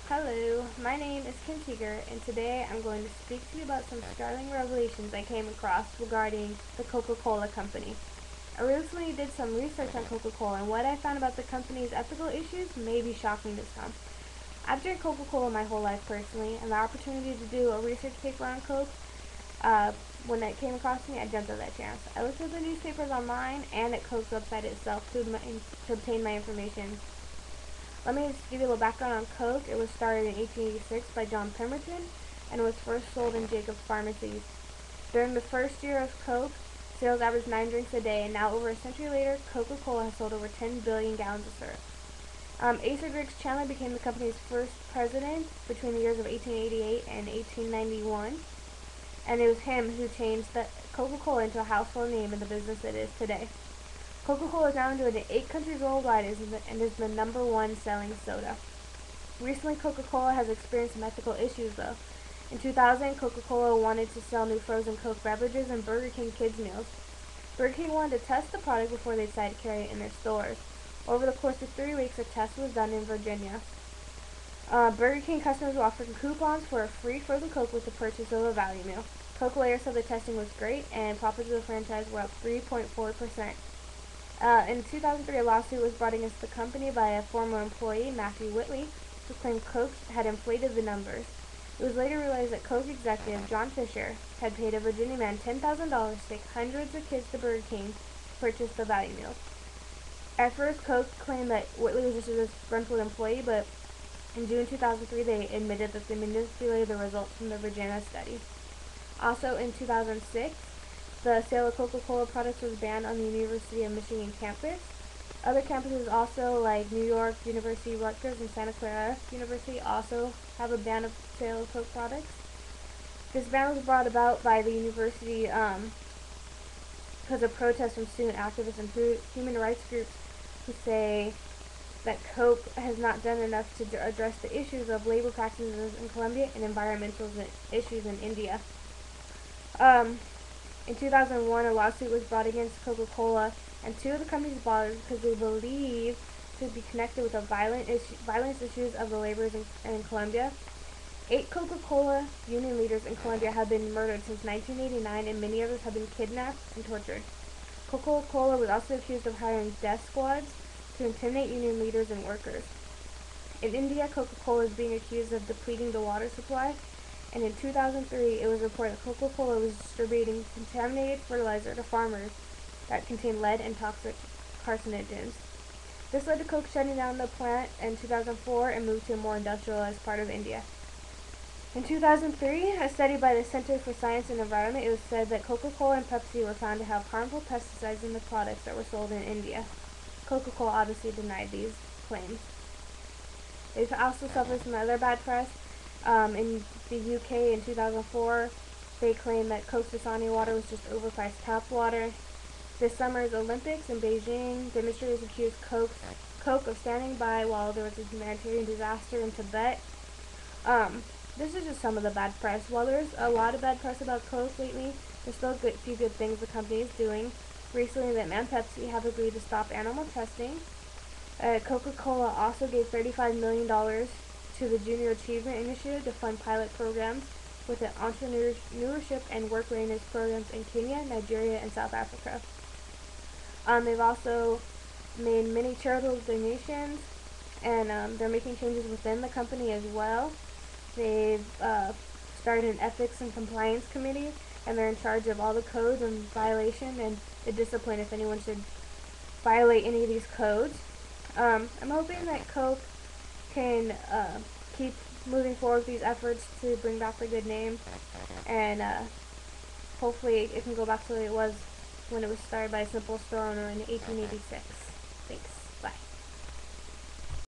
Hello, my name is Teager, and today I'm going to speak to you about some startling revelations I came across regarding the Coca-Cola Company. I recently did some research on Coca-Cola, and what I found about the company's ethical issues may be shocking to some. I've drank Coca-Cola my whole life personally, and the opportunity to do a research paper on Coke, uh, when it came across me, I jumped at that chance. I looked at the newspapers online and at Coke's website itself to obtain my information. Let me just give you a little background on Coke. It was started in 1886 by John Pemberton and was first sold in Jacobs pharmacies. During the first year of Coke, sales averaged 9 drinks a day, and now over a century later, Coca-Cola has sold over 10 billion gallons of syrup. Asa Griggs Chandler became the company's first president between the years of 1888 and 1891, and it was him who changed the Coca-Cola into a household name in the business it is today. Coca-Cola is now enjoyed in 8 countries worldwide and is the number one selling soda. Recently, Coca-Cola has experienced some ethical issues, though. In 2000, Coca-Cola wanted to sell new frozen Coke beverages and Burger King kids meals. Burger King wanted to test the product before they decided to carry it in their stores. Over the course of 3 weeks, a test was done in Virginia. Burger King customers were offered coupons for a free frozen Coke with the purchase of a value meal. Coke later said the testing was great, and profits of the franchise were up 3.4%. In 2003, a lawsuit was brought against the company by a former employee, Matthew Whitley, who claimed Coke had inflated the numbers. It was later realized that Coke executive John Fisher had paid a Virginia man $10,000 to take hundreds of kids to Burger King to purchase the value meals. At first, Coke claimed that Whitley was just a disgruntled employee, but in June 2003, they admitted that they manipulated the results from the Virginia study. Also, in 2006, the sale of Coca-Cola products was banned on the University of Michigan campus. Other campuses also, like New York University, Rutgers, and Santa Clara University, also have a ban of sale of Coke products. This ban was brought about by the university because of protests from student activists and human rights groups who say that Coke has not done enough to address the issues of labor practices in Colombia and environmental issues in India. In 2001, a lawsuit was brought against Coca-Cola and two of the company's bosses because they believe to be connected with the violence issues of the laborers in Colombia. 8 Coca-Cola union leaders in Colombia have been murdered since 1989, and many others have been kidnapped and tortured. Coca-Cola was also accused of hiring death squads to intimidate union leaders and workers. In India, Coca-Cola is being accused of depleting the water supply, and in 2003, it was reported that Coca-Cola was distributing contaminated fertilizer to farmers that contained lead and toxic carcinogens. This led to Coke shutting down the plant in 2004 and moved to a more industrialized part of India. In 2003, a study by the Center for Science and Environment, it was said that Coca-Cola and Pepsi were found to have harmful pesticides in the products that were sold in India. Coca-Cola obviously denied these claims. They've also suffered some other bad press. In the UK in 2004, they claimed that Coke Dasani water was just overpriced tap water. This summer's Olympics in Beijing, demonstrators accused Coke of standing by while there was a humanitarian disaster in Tibet. This is just some of the bad press. While there's a lot of bad press about Coke lately, there's still a few good things the company is doing. Recently, them and Pepsi have agreed to stop animal testing. Coca-Cola also gave $35 million to the Junior Achievement Initiative to fund pilot programs with the entrepreneurship and work readiness programs in Kenya, Nigeria, and South Africa. They've also made many charitable donations, and they're making changes within the company as well. They've started an ethics and compliance committee, and they're in charge of all the codes and violation and the discipline if anyone should violate any of these codes. I'm hoping that Coke can keep moving forward with these efforts to bring back the good name, and hopefully it can go back to the way it was when it was started by a simple store owner in 1886. Thanks.